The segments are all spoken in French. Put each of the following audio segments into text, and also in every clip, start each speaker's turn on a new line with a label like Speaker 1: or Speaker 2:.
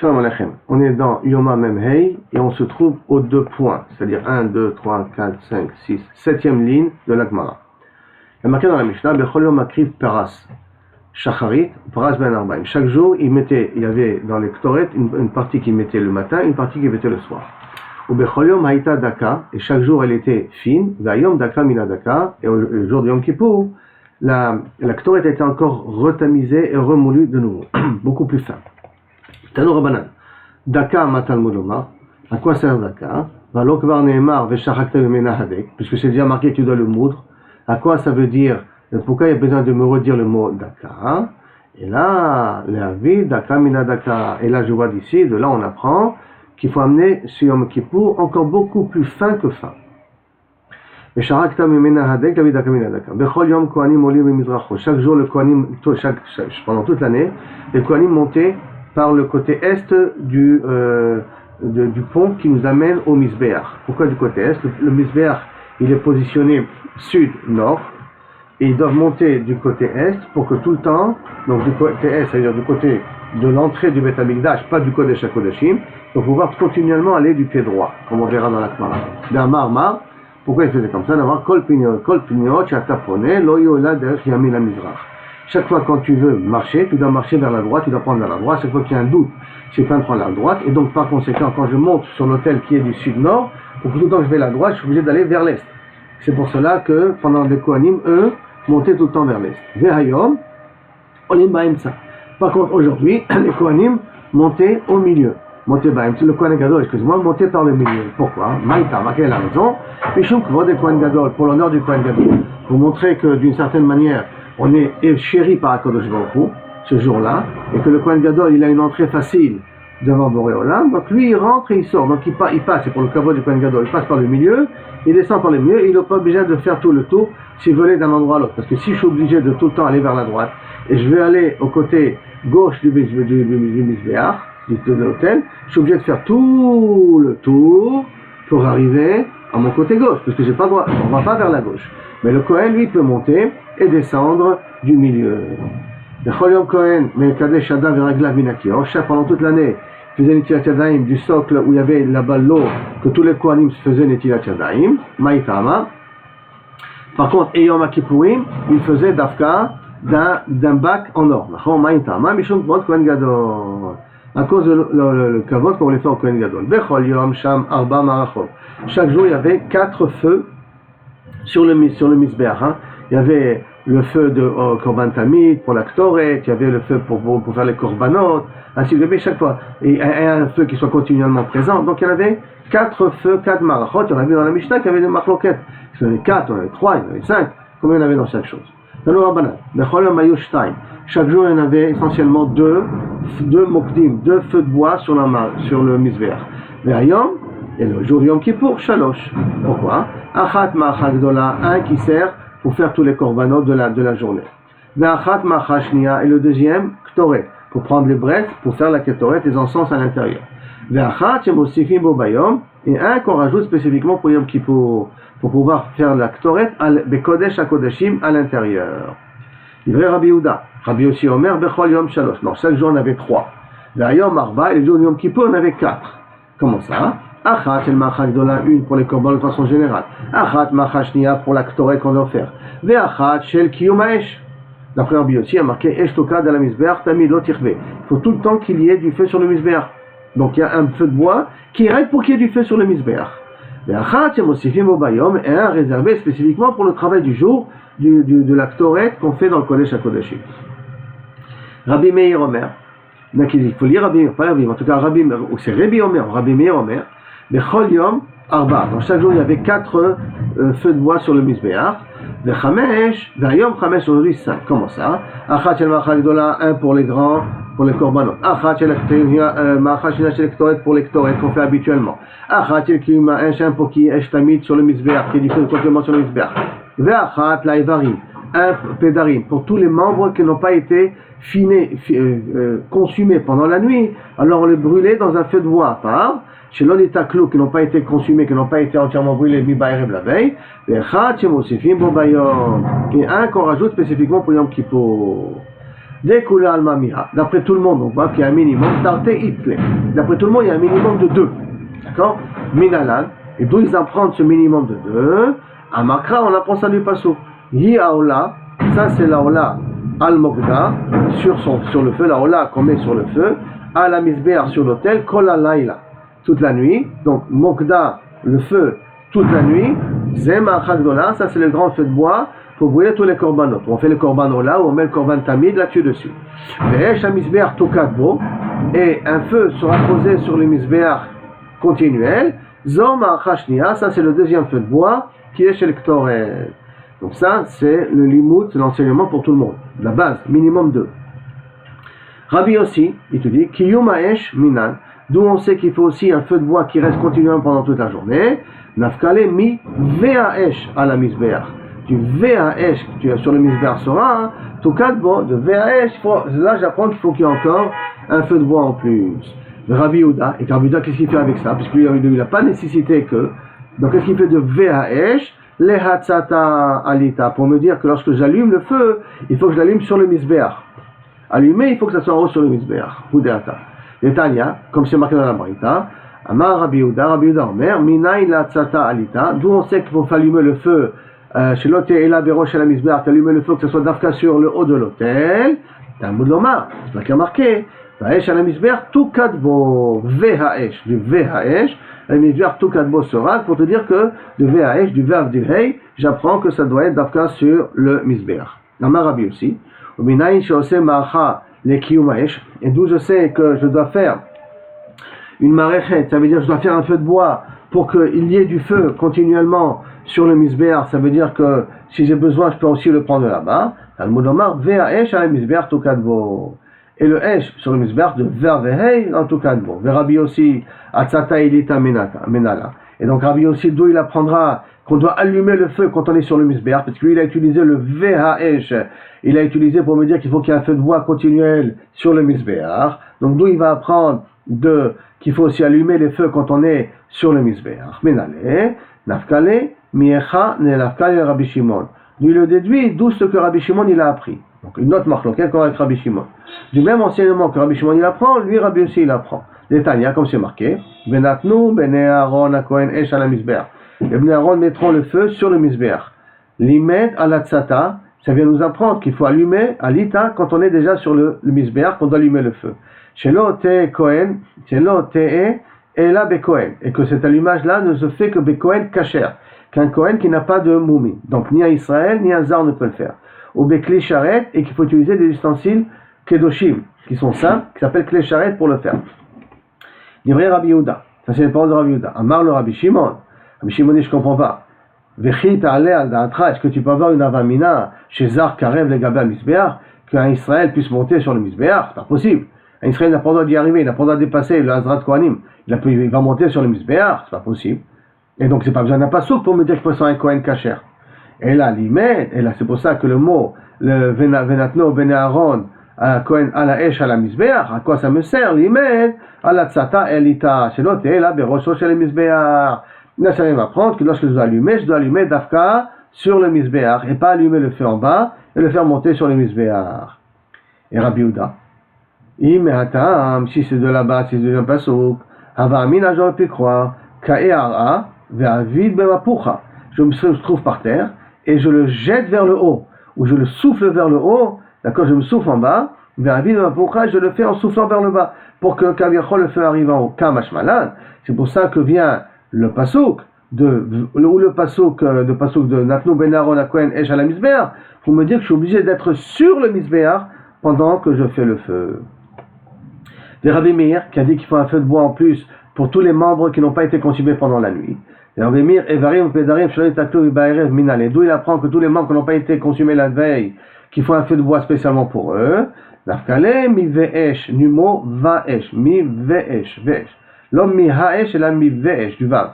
Speaker 1: Shalom Aleichem. On est dans Yoma Memhei et on se trouve aux 2 points, c'est-à-dire 1, 2, 3, 4, 5, 6, 7e ligne de la Gemara. Il y a marqué dans la Mishnah, Bechol Yom Akriv Paras, Shacharit, Paras Ben Arbaim. Chaque jour, il y avait dans les Ktoret une partie qui mettait le matin, une partie qui mettait le soir. Ou Bechol Yom Haïta Daka, et chaque jour elle était fine, Vayom Daka Mina Daka, et le jour de Yom Kippour, la Ktoret était encore retamisée et remoulue de nouveau, beaucoup plus fin. Tano Rabbanan, Daka Matal Mouloma, à quoi sert Daka? Valok Var Nehemar Veshachakta Yomena Hadek, puisque c'est déjà marqué que tu dois le moudre. À quoi ça veut dire? Pourquoi il y a besoin de me redire le mot Daka? Et là, Léavi, Daka Mina Daka. Et là, je vois d'ici, de là on apprend qu'il faut amener sur Yom Kippour encore beaucoup plus fin que fin. Veshachakta Yomena Hadek, Léavi Daka Mina Daka. Bechol Yom Kohanim Olim Mizracho. Chaque jour, le Kohanim, pendant toute l'année, les Kohanim montaient par le côté est du pont qui nous amène au Mizbeach. Pourquoi du côté est? Le Mizbeach, il est positionné sud-nord, et ils doivent monter du côté est pour que tout le temps, donc du côté est, c'est-à-dire du côté de l'entrée du Beth Amikdash, pas du Kodesh HaKodeshim, pour pouvoir continuellement aller du pied droit, comme on verra dans la Gemara. Dans Marmar, pourquoi il faisait comme ça? D'avoir Kol Piniot, Chatapone, Loyola, Derech Yamin Mizrach. Chaque fois quand tu veux marcher, tu dois marcher vers la droite, tu dois prendre vers la droite. Chaque fois qu'il y a un doute, c'est pas de prendre la droite. Et donc par conséquent, quand je monte sur l'hôtel qui est du sud-nord, pour que tout le temps que je vais à la droite, je suis obligé d'aller vers l'est. C'est pour cela que pendant les Kohanim, eux, montaient tout le temps vers l'est. Vehayom, Olim Baimtsa. Par contre, aujourd'hui, les Kohanim montaient au milieu. Montaient Baimtsa, le Kohen Gadol, excuse-moi, montaient par le milieu. Pourquoi? Maïta, quelle est la raison? Mishum Kvod et Kohen Gadol, pour l'honneur du Kohen Gadol. Pour montrer que d'une certaine manière, on est chéri par HaKadosh Baruch Hu, ce jour-là, et que le Kohen Gadol, il a une entrée facile devant Boré Olam, donc lui, il rentre et il sort. Donc il passe, c'est pour le kavod du Kohen Gadol, il passe par le milieu, il descend par le milieu, et il n'est pas obligé de faire tout le tour s'il veut aller d'un endroit à l'autre. Parce que si je suis obligé de tout le temps aller vers la droite, et je vais aller au côté gauche du Mizbeach, de l'hôtel, je suis obligé de faire tout le tour pour arriver à mon côté gauche, parce que j'ai pas droit, on ne va pas vers la gauche. Mais le Kohen, lui, peut monter et descendre du milieu. Le Chol Kohen, mais Kadesh Adam Veragla Vinakio, pendant toute l'année, il faisait Netilat Yadayim du socle où il y avait là-bas l'eau, que tous les Kohanim se faisaient Netilat Yadayim, Maïtama. Par contre, Eyom Kippourim, il faisait Dafka d'un bac en or. Maïtama, Mishum Kvod Kohen Gadol. À cause de le kavod qu'on voulait faire au Kohen Gadol. Bechol Yom Sham Arba Marachot. Chaque jour, il y avait 4 feux sur le Mizbeach. Il y avait le feu de Korban Tamid pour la Ktoret, il y avait le feu pour faire les Korbanot, ainsi de suite chaque fois. Et un feu qui soit continuellement présent. Donc il y en avait 4 feux, 4 marachot. Il y en avait dans la Mishnah qui avait des marloquettes. Il y en avait 4, il y en avait 3, il y en avait 5. Combien il y en avait dans chaque chose? Chaque jour, il y en avait essentiellement 2 mokdim, 2 feux de bois sur le Mizbeach. Et le jour du Yom Kippour, Shalosh. Pourquoi? Achat Ma'achad Gdola, un qui sert pour faire tous les korbanot de la journée. Ve'achat Ma'achad Shnia, et le deuxième, Ktoret, pour prendre les brettes, pour faire la Ktoret, les encens à l'intérieur. Ve'achat Shemosifim Bo Bayom, et un qu'on rajoute spécifiquement pour Yom Kippour, pour pouvoir faire la Ktoret, Bekodesh HaKodeshim à l'intérieur. Il vrai Rabbi Yehuda, Rabbi Yossi Omer, Bechol Yom Shalosh. Donc chaque jour on avait 3. Ve'ayom Arba, et le jour du Yom Kippour on avait 4. Comment ça? Achat el Ma'achad Gdola, une pour les korban de façon générale. Achat Ma'achad Shnia pour la Ktoret qu'on doit faire. Ve'achat shel Kiyum Ha'esh. D'après Rabbi Yossi, il y a marqué Esh Tokad à la Mizbeach, Tamid Lo Tirve. Il faut tout le temps qu'il y ait du feu sur le Mizbeach. Donc il y a un feu de bois qui est pour qu'il y ait du feu sur le Mizbeach. Ve'achat Shemosifim Bo Bayom, et un réservé spécifiquement pour le travail du jour de la Ktoret qu'on fait dans le Kodesh HaKodeshim. Rabbi Meir Omer. Il faut lire Rabbi Meir, pas Rabbi, en tout cas c'est Rabbi Omer, Rabbi Meir Omer. Bechol Yom Arba. Donc chaque jour il y avait 4 feux de bois sur le Mizbeach. Vechamesh, Vayom Chamesh, aujourd'hui 5. Comment ça? Achat Shel Ma'achad Gdola, un pour les grands, pour les korbanot. Achat Shel Ma'achad Shel Ktoret pour les Ktoret qu'on fait habituellement. Achat Shel Kiyum Ha'esh, un pour qui Esh Tamid sur le Mizbeach, qui est du feu de complément sur le Mizbeach. Ve'achat La'Ivarim, un pédarim pour tous les membres qui n'ont pas été consumés pendant la nuit. Alors on les brûlait dans un feu de bois à part. Chez l'onita clou qui n'ont pas été consumés, qui n'ont pas été entièrement brûlés, mi-ba'erev la veille, et un qu'on rajoute spécifiquement pour Yom Kippour. Dekula alma miha. D'après tout le monde, on voit qu'il y a un minimum. Tarte itle. D'après tout le monde, il y a un minimum de 2. D'accord? Minalan. Et d'où ils apprennent ce minimum de 2? À Makra, on apprend ça du passo. Yi aola. Ça, c'est la ola al-Mokda. Sur le feu. La ola qu'on met sur le feu. À la misbéar sur l'autel. Kola laila. Toute la nuit. Donc, Mokda, le feu, toute la nuit. Zema chagdola. Ça, c'est le grand feu de bois. Pour brûler tous les korbanot. On fait le korbanot là, où on met le korban tamid là-dessus dessus. Et un feu sera posé sur le misbéach continuel. Zom achashnia, ça c'est le deuxième feu de bois qui est chez le Ktorel. Donc ça c'est le limout, c'est l'enseignement pour tout le monde. La base, minimum 2. Rabbi aussi, il te dit, Kiyum ha'esh minan, d'où on sait qu'il faut aussi un feu de bois qui reste continuellement pendant toute la journée. Nafkale mi ve'ha'esh à la misbéach. Du VAH que tu as sur le misbéach sera, tout cas de VAH, là j'apprends qu'il faut qu'il y ait encore un feu de bois en plus. Rabbi Yehuda, et Rabbi Yehuda qu'est-ce qu'il fait avec ça? Parce qu'il n'a pas nécessité que. Donc qu'est-ce qu'il fait de VAH? Les hatzata alita, pour me dire que lorsque j'allume le feu, il faut que je l'allume sur le misbéach. Allumer, il faut que ça soit en haut sur le misbéach. Hudéata. Les Tanya, comme c'est marqué dans la Braïta, Amar Rabbi Yehuda Omer, Minaï la hatzata alita, d'où on sait qu'il faut allumer le feu. Chez l'hôtel et la béroche à la misbéach, t'allumes le feu, que ce soit d'Afka sur le haut de l'hôtel. Talmud Lomar, c'est là qu'il y a marqué. Vahesh à la misbéach, tout kadbo, VHH, du VHH. La misbéach, tout kadbo sera, pour te dire que du VHH, du verbe du Hey, j'apprends que ça doit être d'Afka sur le misbéach. Amar Rabbi aussi. Uminaïn sheoseh ma'acha le kiyumaesh. Et d'où je sais que je dois faire une maréchet, ça veut dire que je dois faire un feu de bois pour qu'il y ait du feu continuellement sur le misbéach, ça veut dire que si j'ai besoin, je peux aussi le prendre là-bas. Talmud Omar, ve'aesh à la misbéach tout kadbo. Et le esh sur le misbéach de vervehei en tout kadbo. Rabbi aussi, atzata ilita menala. Et donc Rabbi aussi, d'où il apprendra qu'on doit allumer le feu quand on est sur le misbéach, parce que lui il a utilisé le ve'aesh. Il a utilisé pour me dire qu'il faut qu'il y ait un feu de bois continuel sur le misbéach. Donc d'où il va apprendre qu'il faut aussi allumer les feux quand on est sur le misbéach. Menale, nafkale, Miecha ne l'afkal Rabbi Shimon. Lui le déduit d'où ce que Rabbi Shimon il a appris. Donc une autre marloquette avec Rabbi Shimon. Du même enseignement que Rabbi Shimon il apprend, lui Rabbi aussi il apprend. Les Tanya, comme c'est marqué, Benatnu, Bene Aaron, Akohen, Esh à la misbéach. Les Bene Aaron mettront le feu sur le misbéach. Limet à la tzata, ça vient nous apprendre qu'il faut allumer à l'ita quand on est déjà sur le misbéach, qu'on doit allumer le feu. Shelo te Kohen, Shelo te et la Bekohen. Et que cet allumage-là ne se fait que Bekohen kacher. Qu'un Kohen qui n'a pas de moumi. Donc ni un Israël, ni un Zar ne peut le faire. Ou Bekli Sharet, et qu'il faut utiliser des ustensiles Kedoshim, qui sont saints, qui s'appellent Kli Sharet pour le faire. Livré Rabbi Yehuda. Ça c'est les paroles de Rabbi Yehuda. Amar le Rabbi Shimon. Rabbi Shimon dit, je comprends pas. Vechit ale al da'atra, est-ce que tu peux avoir une avamina chez Zar Karev le Gabel Misbéach, qu'un Israël puisse monter sur le Misbéach? C'est pas possible. Un Israël n'a pas le droit d'y arriver, il n'a pas le droit de dépasser le Hazrat Kohanim. Il va monter sur le Misbéach, c'est pas possible. Et donc c'est pas besoin d'un passouk pour me dire qu'il faut un Kohen kacher. Et là, l'imé, et là c'est pour ça que le mot, le venatno bene Aaron, Kohen à la esh à la misbéach, à quoi ça me sert? L'imé, à la tzata elita, chez l'autre, et là, berosho chez le misbéach. Là, ça vient m'apprendre que lorsque je dois allumer d'afka sur le misbéach, et pas allumer le feu en bas, et le faire monter sur le misbéach. Et Rabbi Yehuda, si c'est de là-bas, si c'est de un passouk, hava amina, j'aurais pu croire, ka'e'ara, je me trouve par terre et je le jette vers le haut, ou je le souffle vers le haut, d'accord, je me souffle en bas, je le fais en soufflant vers le bas, pour que le feu arrive en haut. C'est pour ça que vient le pasouk le pasouk de Natnu ben Aaron Akohen Esh à la misbéach, pour me dire que je suis obligé d'être sur le misbéach pendant que je fais le feu. Et Rabbi Meir qui a dit qu'il faut un feu de bois en plus pour tous les membres qui n'ont pas été consumés pendant la nuit. D'où il apprend que tous les membres qui n'ont pas été consumés la veille, qu'il faut un feu de bois spécialement pour eux. Mi ve'esh, numo vaesh, mi ve'esh, ve'esh. L'homme mi haesh et la mi ve'esh, du vav.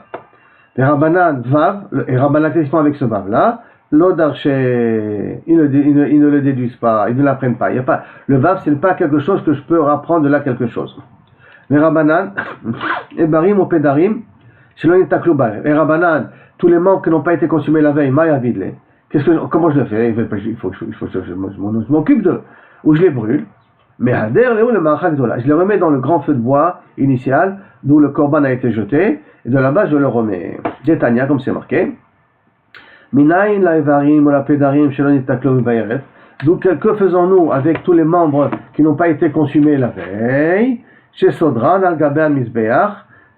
Speaker 1: Et Rabbanan vav, et Rabbanan qu'est-ce qu'ils font avec ce vav là? L'odarche, ils ne le déduisent pas, ils ne l'apprennent pas. Le vav c'est pas quelque chose que je peux apprendre de là quelque chose. Mais Rabbanan, et barim ou pédarim, et Rabbanan, tous les membres qui n'ont pas été consumés la veille, comment je le fais? Il faut que je m'occupe d'eux. ou je les brûle. Mais Hader, Léo, le Marachak Dola, je les remets dans le grand feu de bois initial, d'où le korban a été jeté, et de là-bas je le remets. Détania, comme c'est marqué. Minayin la Evarim, la Pedarim, Shelon Itaklo Bayeret. Donc, que faisons-nous avec tous les membres qui n'ont pas été consumés la veille, chez Sodran, al-Gabé al-Mizbeach,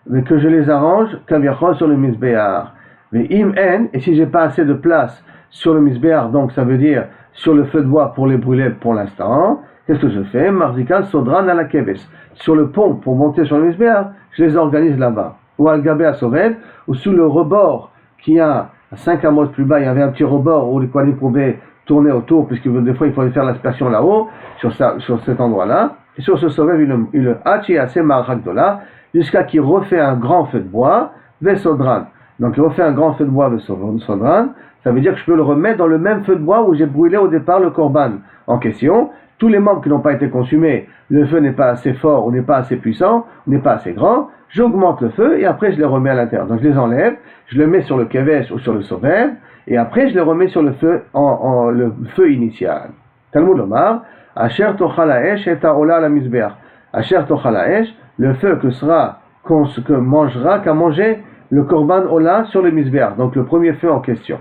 Speaker 1: mais que je les arrange, Kaviachol, sur le Mizbeach. Mais im en, et si j'ai pas assez de place sur le Mizbeach, donc ça veut dire sur le feu de bois pour les brûler pour l'instant, qu'est-ce que je fais? Marzikal Sodran à la Keves. Sur le pont pour monter sur le Mizbeach, je les organise là-bas. Ou al-Gabé à Soved, ou sous le rebord qui a à 5 amos plus bas, il y avait un petit rebord où les qualis pouvaient tourner autour, puisque des fois il fallait faire l'aspersion là-haut, sur cet endroit-là. Et sur ce Soved, il le hachi assez Marakdola, jusqu'à qu'il refait un grand feu de bois, Vesodran. Donc il refait un grand feu de bois, Vesodran. Ça veut dire que je peux le remettre dans le même feu de bois où j'ai brûlé au départ le korban en question. Tous les membres qui n'ont pas été consumés, le feu n'est pas assez fort, ou n'est pas assez puissant, ou n'est pas assez grand, j'augmente le feu et après je les remets à l'intérieur. Donc je les enlève, je le mets sur le kevesh ou sur le soved, et après je les remets sur le feu, le feu initial. Talmud Omar, Asher tochal ha'esh et ta'ola la mizbeach. Asher tochal ha'esh, le feu que mangera, qu'a mangé le korban ola sur le mizbeach. Donc le premier feu en question.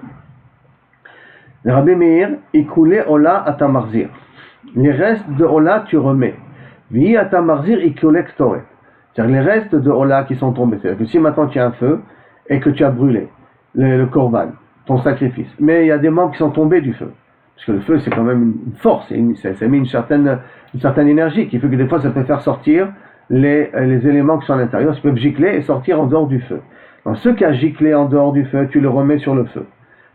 Speaker 1: Rabbi Meir, ikulé ola atamarzir. Les restes de Ola, tu remets. Vi atamarzir ikulé ktoret. C'est-à-dire les restes de Ola qui sont tombés. C'est-à-dire que si maintenant tu as un feu et que tu as brûlé le korban, ton sacrifice, mais il y a des membres qui sont tombés du feu. Parce que le feu, c'est quand même une force, ça met une certaine énergie qui fait que des fois ça peut faire sortir les éléments qui sont à l'intérieur, ils peuvent gicler et sortir en dehors du feu. Donc ce qui a giclé en dehors du feu, tu le remets sur le feu.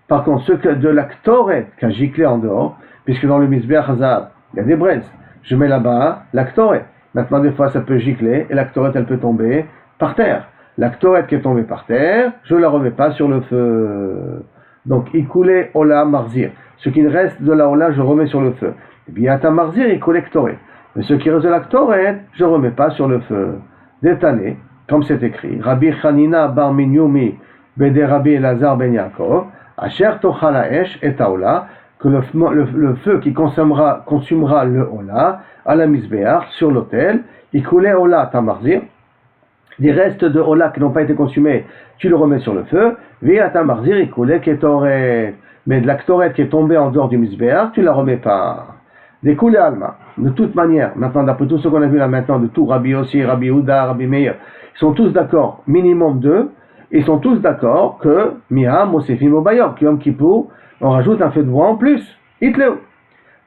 Speaker 1: Par contre, ce de la ktoret qui a giclé en dehors, puisque dans le Mizbeach Hazav, il y a des braises, je mets là-bas la ktoret. Maintenant, des fois, ça peut gicler et la ktoret, elle peut tomber par terre. La ktoret qui est tombée par terre, je ne la remets pas sur le feu. Donc, ikulé ola marzir. Ce qui reste de la ola, je remets sur le feu. Et bien, ta marzir, ikulé ktoret. Mais ce qui reste de la ktoret, je ne remets pas sur le feu. Détané, comme c'est écrit, Rabbi Chanina bar Minyoumi, Bede Rabbi Elazar ben Yaakov, Asher tochal ha'esh et haola, que le feu qui consumera le ola à la misbéach sur l'autel, il coulait ola à tamarzir, des restes de ola qui n'ont pas été consumés, tu le remets sur le feu, vi à tamarzir, il coulait ketoret, mais de la ktoret qui est tombée en dehors du misbéach, tu la remets pas. Des coulées alma, de toute manière, maintenant d'après tout ce qu'on a vu là maintenant, de tout, Rabbi Yossi, Rabbi Houda, Rabbi Meir, ils sont tous d'accord, minimum 2, ils sont tous d'accord que Miha, Mosefim, Obayom, Yom Kippour, on rajoute un feu de bois en plus. Itleu.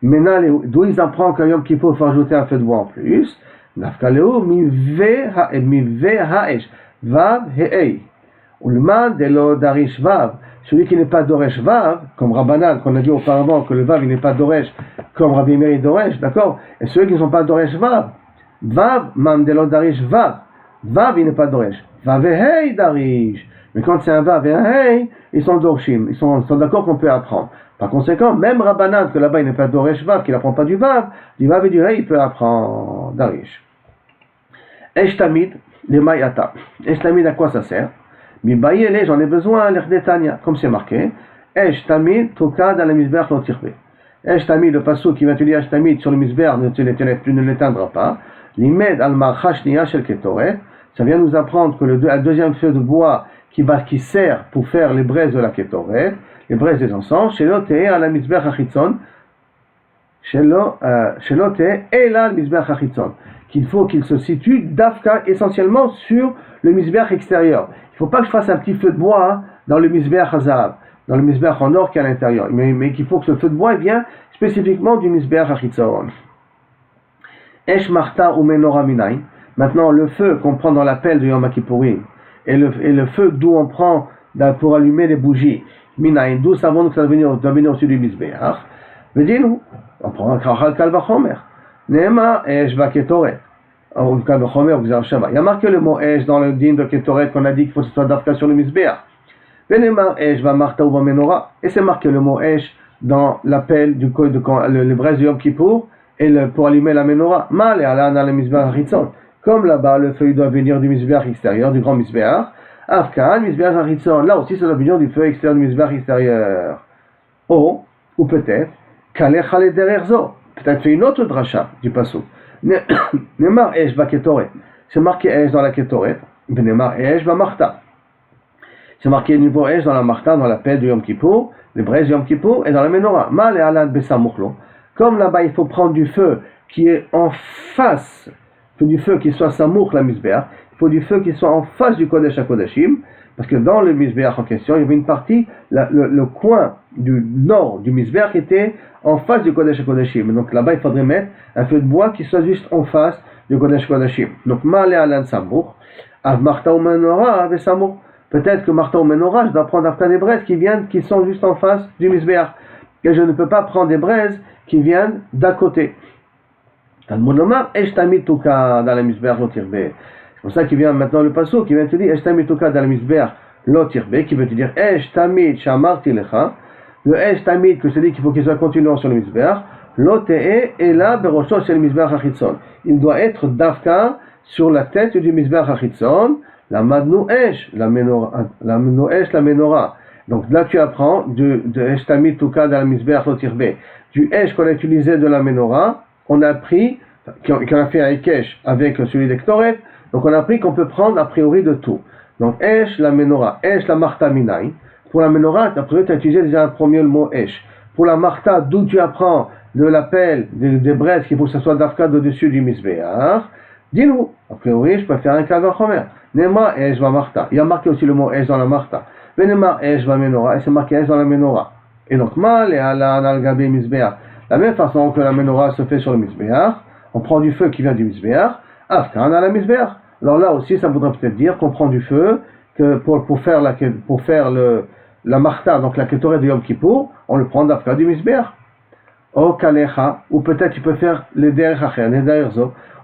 Speaker 1: Maintenant, d'où ils apprennent qu'à Yom Kippour, il faut rajouter un feu de bois en plus. Nafkaleo, mive ha'esh, vav he'ei. Ulman delo darish vav. Celui qui n'est pas doresh vav, comme Rabbanan, qu'on a dit auparavant que le vav il n'est pas doresh, comme Rabbi Meir doresh, d'accord? Et ceux qui ne sont pas doresh vav, vav, man delo darish vav. Vav, il n'est pas doresh. Vav he'ei darish. Mais quand c'est un vav et un hey, ils sont dorshim, ils sont d'accord qu'on peut apprendre. Par conséquent, même Rabbanan, que là-bas il n'est pas doresh vav, qu'il n'apprend pas du vav et du hey, il peut apprendre darish. Esh tamid, les mayata. Esh tamid, à quoi ça sert? Mibayele, j'en ai besoin, l'erdetania, comme c'est marqué. Esh tamid, tokad à la misber non tirbe. Esh tamid, le passou qui va te dire Esh tamid sur le misber, tu ne l'éteindras pas. L'imed al marchashniya shel ketoret. Ça vient nous apprendre que le deuxième feu de bois qui sert pour faire les braises de la ketoret, les braises des encens, shelo te'e à la misbech hachitzon, shelo te'e et la misbech hachitzon, qu'il faut qu'il se situe d'afka essentiellement sur le misbech extérieur. Il ne faut pas que je fasse un petit feu de bois dans le misbech hazav, dans le misbech en or qui est à l'intérieur, mais qu'il faut que ce feu de bois vienne spécifiquement du misbech hachitzon. Esh marta ou menora minayin. Maintenant, le feu qu'on prend dans la pelle de Yom Kippourim, et le feu d'où on prend pour allumer les bougies, minayin, d'où savons-nous que ça doit venir au-dessus du misbéach? Mais dis-nous, on prend un kal vachomer. Nema esh va ketoret. Ou kal vachomer ou gzar shava. Il y a marqué le mot esh dans le din de ketoret qu'on a dit qu'il faut que ce soit d'afka sur le misbéach. Venema esh va marta ou va menora. Et c'est marqué le mot esh dans la pelle les braises de Yom Kippour et pour allumer la menorah. Mal et ala na le misbéach hitzon. Comme là-bas, le feu doit venir du misbéach extérieur, du grand misbéach. Afkan, misbéach haritzon. Là aussi, ça doit venir du feu extérieur du misbéach extérieur. Ou peut-être, kalech ale dererzo. peut-être fait une autre dracha du pasuk. Nemar Esh ba Ketoret. C'est marqué Esh dans la Ketoret. Nemar Esh ba Marta. C'est marqué niveau Esh dans la Marta, dans la paix de Yom Kippur, les braises de Yom Kippur et dans la Menorah. Mal et Alad Besamuchlo. Comme là-bas, il faut prendre du feu qui est en face, il faut du feu qui soit Samouk la Misbeach, il faut du feu qui soit en face du Kodesh HaKodashim, parce que dans le Misbeach en question, il y avait une partie, le coin du nord du Misbeach était en face du Kodesh HaKodashim. Donc là-bas, il faudrait mettre un feu de bois qui soit juste en face du Kodesh HaKodashim. Donc, Mal et Alad Samouk, Av Marta ou Menorah avec Samouk. Peut-être que Marta ou Menorah, je dois prendre après des braises qui sont juste en face du Misbeach. Et je ne peux pas prendre des braises qui viennent d'à côté. Talmud Lomar, Eshtamit Tuka dans la Misbeach Lotirbe. C'est pour ça qu'il vient maintenant le passo qui vient te dire Eshtamit Tuka dans la Misbeach Lotirbe, qui veut te dire Eshtamit Shamarti Lecha. Le Eshtamit que je te dis qu'il faut qu'il soit continuant sur le Misbeach. Lotee et là Berosho c'est le Misbeach Achitzon. Il doit être Dafka sur la tête du Misbeach Achitzon. La Madnu Esh, la Menorah. Donc là tu apprends de Eshtamit Tuka dans la Misbeach Lotirbe. Du Esh qu'on a utilisé de la Menorah, on a appris, qu'on a fait un Ekesh avec celui d'Ektoret, donc on a appris qu'on peut prendre a priori de tout. Donc Esh la Menorah, Esh la Marta Minaï. Pour la Menorah, a priori tu as utilisé déjà un premier le mot Esh. Pour la Marta, d'où tu apprends de l'appel des braises qu'il faut que ce soit d'Afka au-dessus du Misbeach, dis-nous, a priori je peux faire un cas d'Achomer. Nema Esh va Marta. Il y a marqué aussi le mot Esh dans la Marta. Venema Esh va Menorah, et c'est marqué Esh dans la Menorah. Et donc, Mal et Ala Nalgabe Misbeach. La même façon que la Menorah se fait sur le Misbeach, on prend du feu qui vient du Misbeach, Afkan à la Misbeach. Alors là aussi, ça voudrait peut-être dire qu'on prend du feu que pour faire la Marta, donc la Ketoret de Yom Kippur, on le prend d'Afka du Misbeach. O Kalecha, ou peut-être tu peux faire les Derech Acher, les Derech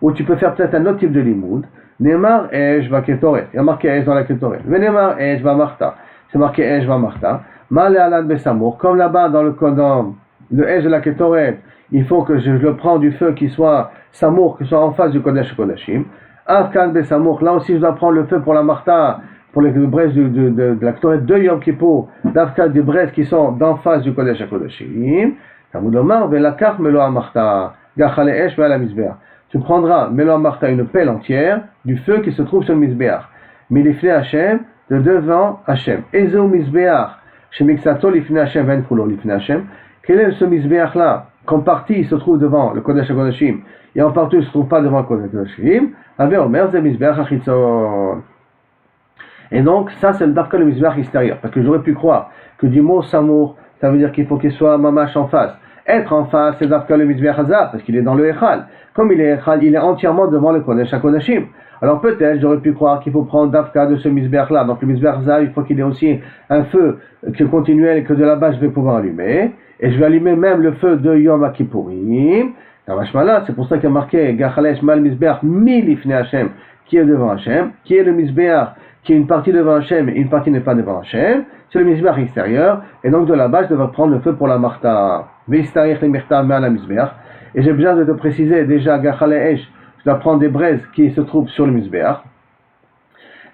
Speaker 1: ou tu peux faire peut-être un autre type de limoud. Nemar Esh va Ketoret. Il y a marqué Esh dans la Ketoret. Nemar Esh va Marta. C'est marqué Esh va Marta. Mal et Alad Besamour. Comme là-bas dans le Esh de la Ketoret, il faut que je le prends du feu qui soit Samour, qui soit en face du Kodesh Kodashim. Afkan Besamour. Là aussi, je dois prendre le feu pour la Marta, pour les braises de la Ketoret de Yom Kippur. D'Afkan des braises qui sont d'en face du Kodesh Kodashim. Tamudomar Velakar Melo Amarta. Gachale Esh Ve'ala Misbeach. Tu prendras, Melo Amarta, une pelle entière du feu qui se trouve sur le Misbeach. Milifne Hashem, de devant Hashem. Ezeu Misbeach, Shemiksato Lifne Hashem, Ven Kulo Lifne Hashem. Quel est ce Misbeach là? Qu'en partie il se trouve devant le Kodesh HaKodashim, et en partie il ne se trouve pas devant le Kodesh HaKodashim, Ave Omer, c'est Misbeach Achitzon. Et donc, ça c'est le Dafka le Misbeach extérieur. Parce que j'aurais pu croire que du mot Samour, ça veut dire qu'il faut qu'il soit Mamash en face. Être en face, c'est Dafka le Misbeach Hazah, parce qu'il est dans le Echal. Comme il est Echal, il est entièrement devant le Kodesh HaKodashim. Alors peut-être, j'aurais pu croire qu'il faut prendre Dafka de ce Misbeach là. Donc le Misbeach Hazah, il faut qu'il ait aussi un feu qui est continuel et que de là-bas je vais pouvoir allumer. Et je vais allumer même le feu de Yom Kippourim. C'est pour ça qu'il y a marqué Gachalesh Mal Misbeach Milifne Hashem, qui est devant Hashem, qui est le Misbeach, qui est une partie devant Hashem et une partie n'est pas devant Hashem. C'est le Misbeach extérieur. Et donc de là-bas, je devrais prendre le feu pour la Marta. Veistarich le Mirta Mal Misbeach. Et j'ai besoin de te préciser déjà Gachalesh, je dois prendre des braises qui se trouvent sur le Misbeach.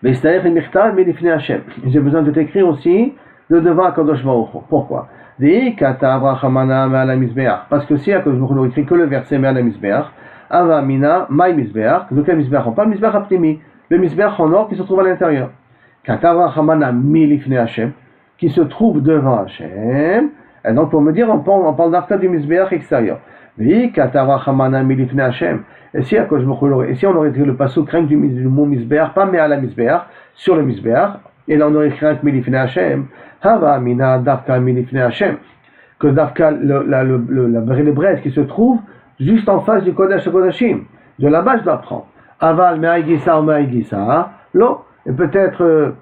Speaker 1: Veistarich le Mirta Milifne Hashem. J'ai besoin de t'écrire aussi de devant Akadosh Baruch Hu. Pourquoi? Parce que si Akadosh Baruch Hu n'écrit que le verset Me'al Misbeach, Ava Mina, Maï Misbeach, de quel Misbeach on parle? Misbeach Aptimi, le Misbeach en or qui se trouve à l'intérieur. Katavra Hamana Milifne Hashem, qui se trouve devant Hashem. Et donc pour me dire, on parle d'Afka du Misbeach extérieur. Et si on aurait écrit le passage craint du mot Misbeach, pas Me'al Misbeach, sur le Misbeach, et là on aurait écrit Milifne Hashem, Hava Mina Dafka Milifne Hashem, que Dafka, les braises qui se trouvent juste en face du Kodesh HaKodashim. De là-bas je dois prendre. Aval Me'aigisa ou Me'aigisa, l'eau, et peut-être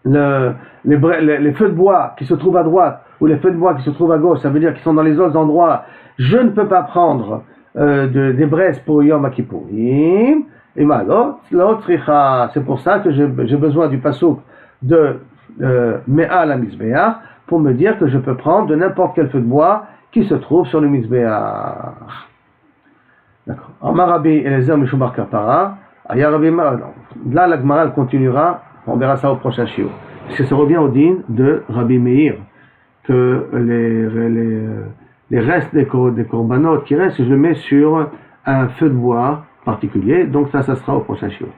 Speaker 1: les feux de bois qui se trouvent à droite, ou les feux de bois qui se trouvent à gauche, ça veut dire qu'ils sont dans les autres endroits. Je ne peux pas prendre des braises pour Yom Kippourim. Et c'est pour ça que j'ai besoin du pasuk de Me'al Misbeach pour me dire que je peux prendre de n'importe quel feu de bois qui se trouve sur le Misbeach. D'accord. Amar Rabbi Eliezer Mishum Bar Kapara. Là, la Gemara continuera. On verra ça au prochain shiur. Parce que ça revient au din de Rabbi Meir que les les restes des corbanotes qui restent, je le mets sur un feu de bois particulier. Donc ça sera au prochain shiur.